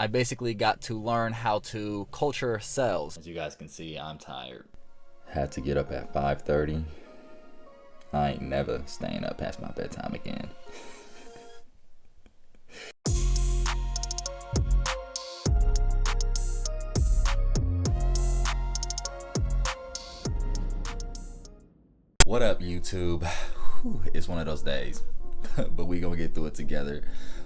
I basically got to learn how to culture cells. As you guys can see, I'm tired. Had to get up at 5:30. I ain't never staying up past my bedtime again. What up, YouTube? It's one of those days, but we gonna get through it together.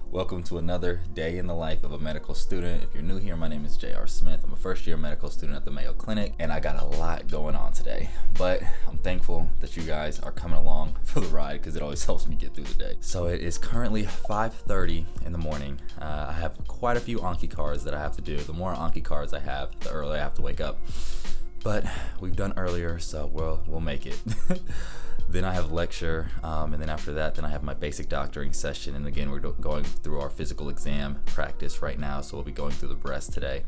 Welcome to another day in the life of a medical student. If you're new here, my name is J.R. Smith. I'm a first-year medical student at the Mayo Clinic, and I got a lot going on today. But I'm thankful that you guys are coming along for the ride because it always helps me get through the day. So it is currently 5:30 in the morning. I have quite a few Anki cards that I have to do. The more Anki cards I have, the earlier I have to wake up. But we've done earlier, so we'll make it. Then I have lecture, and then after that, then I have my basic doctoring session. And again, we're going through our physical exam practice right now, so we'll be going through the breast today.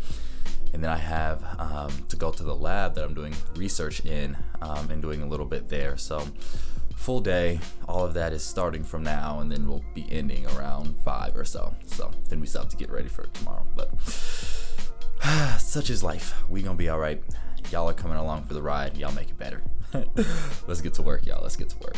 And then I have to go to the lab that I'm doing research in and doing a little bit there. So full day, all of that is starting from now, and then we'll be ending around 5 or so. So then we still have to get ready for tomorrow. But such is life. We gonna be all right. Y'all are coming along for the ride. Y'all make it better. Let's get to work, y'all. Let's get to work.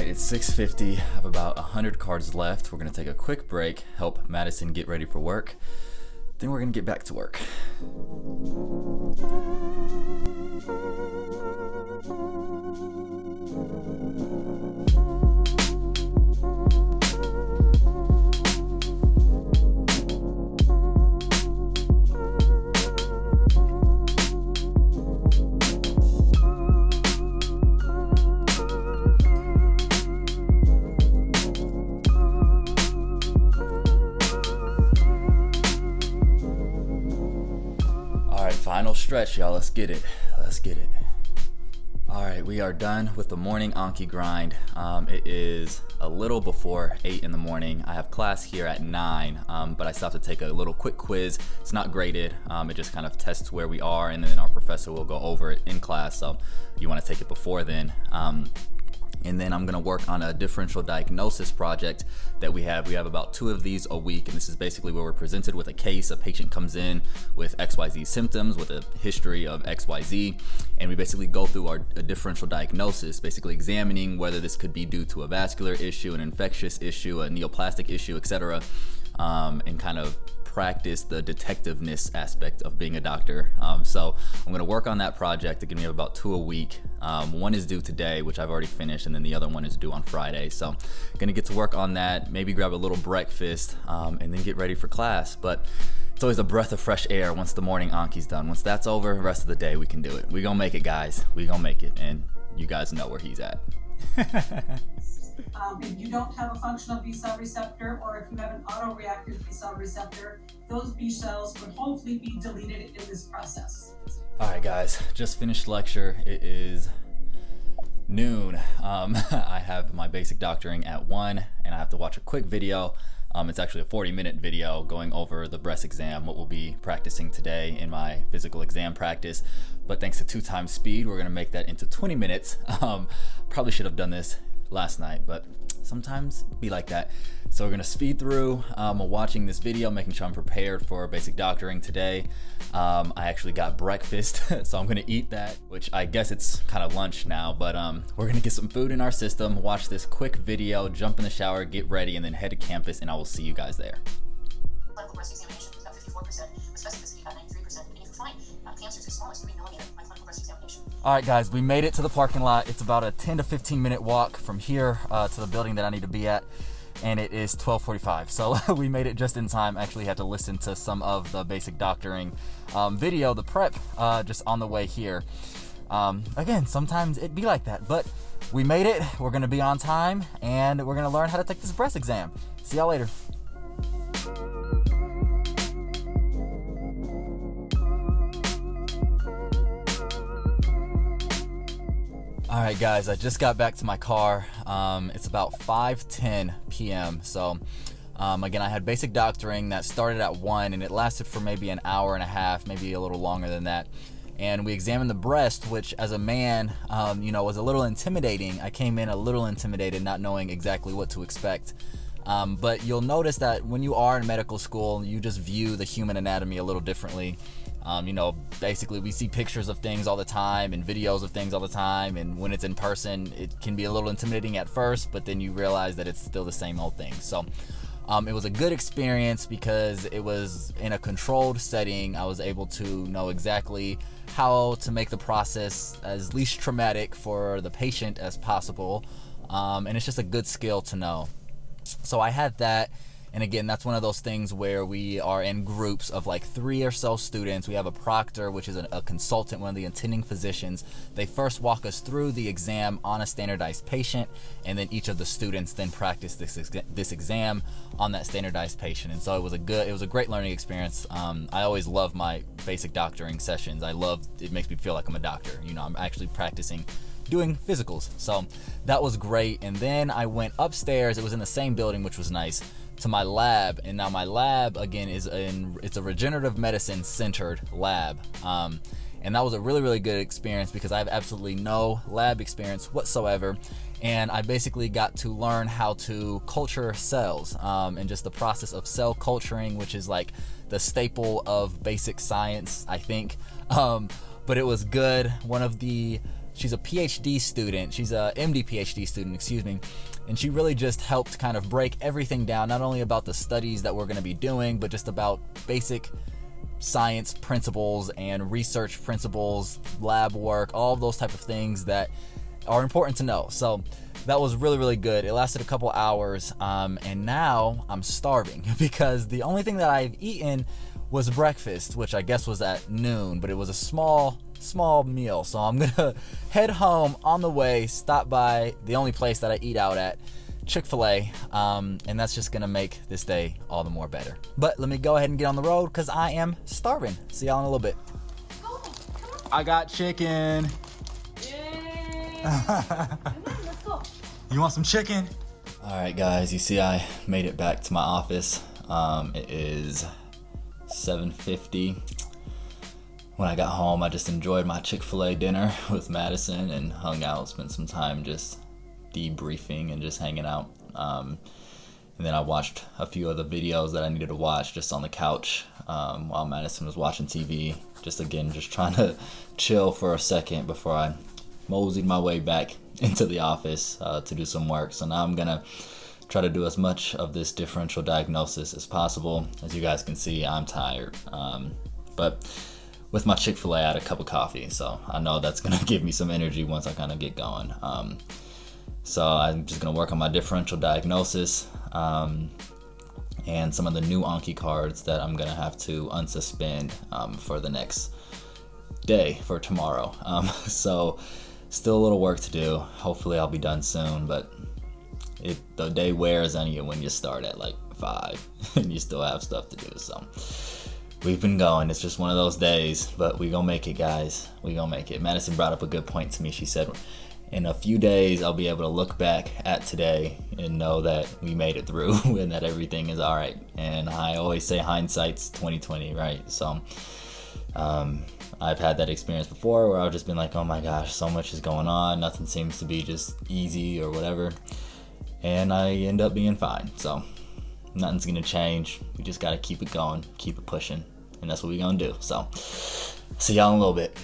It's 6:50. I have about 100 cards left. We're gonna take a quick break, help Madison get ready for work. Then we're gonna get back to work. Final stretch, y'all. Let's get it. Let's get it. All right, we are done with the morning Anki grind. It is a little before 8 in the morning. I have class here at 9, but I still have to take a little quick quiz. It's not graded. It just kind of tests where we are, and then our professor will go over it in class. So you want to take it before then. And then I'm gonna work on a differential diagnosis project that we have. We have about 2 of these a week, and this is basically where we're presented with a case. A patient comes in with XYZ symptoms, with a history of XYZ, and we basically go through a differential diagnosis, basically examining whether this could be due to a vascular issue, an infectious issue, a neoplastic issue, etc., and kind of practice the detectiveness aspect of being a doctor. So I'm gonna work on that project. Again, we have about 2 a week. One is due today, which I've already finished, and then the other one is due on Friday. So gonna get to work on that, maybe grab a little breakfast, and then get ready for class. But it's always a breath of fresh air once the morning Anki's done. Once that's over, the rest of the day we can do it. We gonna make it, guys. We gonna make it, and you guys know where he's at. If you don't have a functional B cell receptor, or if you have an autoreactive B cell receptor, those B cells would hopefully be deleted in this process. All right, guys, just finished lecture. It is noon. I have my basic doctoring at 1, and I have to watch a quick video. It's actually a 40-minute video going over the breast exam, what we'll be practicing today in my physical exam practice. But thanks to 2 times speed, we're gonna make that into 20 minutes. Probably should have done this last night, but sometimes be like that. So we're gonna speed through watching this video, making sure I'm prepared for basic doctoring today. I actually got breakfast, so I'm gonna eat that, which I guess it's kind of lunch now, but we're gonna get some food in our system, watch this quick video, jump in the shower, get ready, and then head to campus, and I will see you guys there. Clinical breast examination was about 54%, with specificity about 93%, and if you're fine, cancers as small as 3 millimeter, my clinical breast examination. All right, guys, we made it to the parking lot. It's about a 10 to 15 minute walk from here to the building that I need to be at. and it is 12:45. So we made it just in time. Actually had to listen to some of the basic doctoring video, the prep, just on the way here. Again, sometimes it be like that, but we made it. We're gonna be on time, and we're gonna learn how to take this breast exam. See y'all later. All right, guys, I just got back to my car. It's about 5:10 p.m. So, again, I had basic doctoring that started at 1, and it lasted for maybe an hour and a half, maybe a little longer than that. And we examined the breast, which as a man, was a little intimidating. I came in a little intimidated, not knowing exactly what to expect. But you'll notice that when you are in medical school, you just view the human anatomy a little differently. Basically we see pictures of things all the time and videos of things all the time, and when it's in person, it can be a little intimidating at first, but then you realize that it's still the same old thing. So it was a good experience because it was in a controlled setting. I was able to know exactly how to make the process as least traumatic for the patient as possible, and it's just a good skill to know. So I had that. And again, that's one of those things where we are in groups of like 3 or so students. We have a proctor, which is a consultant, one of the attending physicians. They first walk us through the exam on a standardized patient, and then each of the students then practice this exam on that standardized patient. And so it was a great learning experience. I always love my basic doctoring sessions. It makes me feel like I'm a doctor. I'm actually practicing doing physicals. So that was great. And then I went upstairs. It was in the same building, which was nice, to my lab. And now my lab, again, it's a regenerative medicine centered lab. And that was a really, really good experience because I have absolutely no lab experience whatsoever. And I basically got to learn how to culture cells, and just the process of cell culturing, which is like the staple of basic science, I think. But it was good. She's a PhD student. She's a MD PhD student, excuse me. And she really just helped kind of break everything down, not only about the studies that we're going to be doing, but just about basic science principles and research principles, lab work, all of those type of things that are important to know. So that was really, really good. It lasted a couple hours, and now I'm starving because the only thing that I've eaten was breakfast, which I guess was at noon, but it was a small meal. So I'm gonna head home. On the way, stop by the only place that I eat out at, Chick-fil-A, and that's just gonna make this day all the more better. But let me go ahead and get on the road because I am starving. See y'all in a little bit. I got chicken. Yay! Come on, let's go. You want some chicken? All right, guys, you see I made it back to my office. It is 7:50. When I got home, I just enjoyed my Chick-fil-A dinner with Madison and hung out, spent some time just debriefing and just hanging out. And then I watched a few of the videos that I needed to watch just on the couch while Madison was watching TV. Just trying to chill for a second before I moseyed my way back into the office to do some work. So now I'm gonna try to do as much of this differential diagnosis as possible. As you guys can see, I'm tired. But with my Chick-fil-A, I had a cup of coffee, so I know that's gonna give me some energy once I kind of get going. So I'm just gonna work on my differential diagnosis and some of the new Anki cards that I'm gonna have to unsuspend for the next day, for tomorrow. So still a little work to do. Hopefully I'll be done soon, but the day wears on you when you start at like 5 and you still have stuff to do. So we've been going. It's just one of those days, but we gonna make it, guys. We gonna make it. Madison brought up a good point to me. She said, in a few days, I'll be able to look back at today and know that we made it through and that everything is all right. And I always say hindsight's 20/20, right? So I've had that experience before where I've just been like, oh my gosh, so much is going on. Nothing seems to be just easy or whatever. And I end up being fine. So nothing's gonna change. We just gotta keep it going, keep it pushing. And that's what we're gonna do. So, see y'all in a little bit.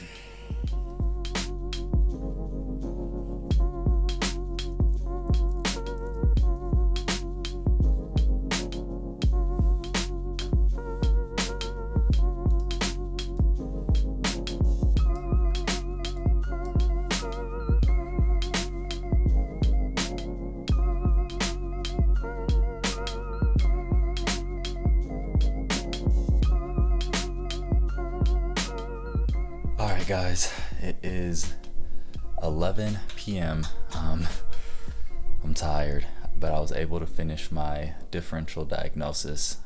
guys, it is 11 p.m. I'm tired, but I was able to finish my differential diagnosis,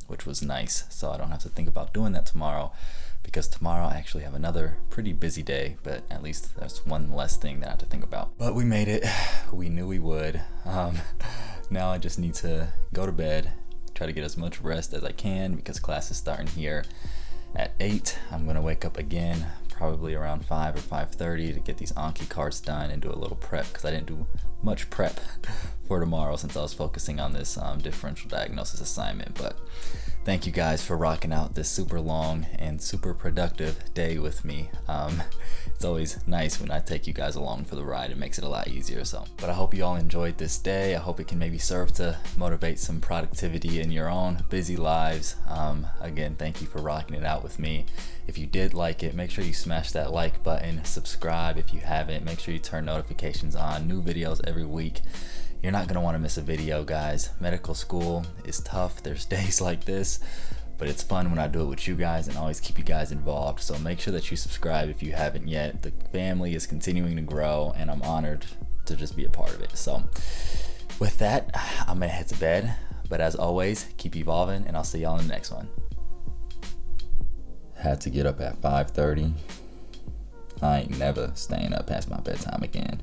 which was nice, so I don't have to think about doing that tomorrow, because tomorrow I actually have another pretty busy day, but at least there's one less thing that I have to think about. But we made it. We knew we would. Now I just need to go to bed, try to get as much rest as I can, because class is starting here at 8. I'm gonna wake up again probably around 5 or 5:30 to get these Anki cards done and do a little prep, because I didn't do much prep for tomorrow since I was focusing on this differential diagnosis assignment. But thank you guys for rocking out this super long and super productive day with me. It's always nice when I take you guys along for the ride. It makes it a lot easier. But I hope you all enjoyed this day. I hope it can maybe serve to motivate some productivity in your own busy lives. Again, thank you for rocking it out with me. If you did like it, make sure you smash that like button, subscribe if you haven't, make sure you turn notifications on, new videos every week. You're not gonna wanna miss a video, guys. Medical school is tough, there's days like this, but it's fun when I do it with you guys and always keep you guys involved. So make sure that you subscribe if you haven't yet. The family is continuing to grow and I'm honored to just be a part of it. So with that, I'm gonna head to bed, but as always, keep evolving and I'll see y'all in the next one. Had to get up at 5:30. I ain't never staying up past my bedtime again.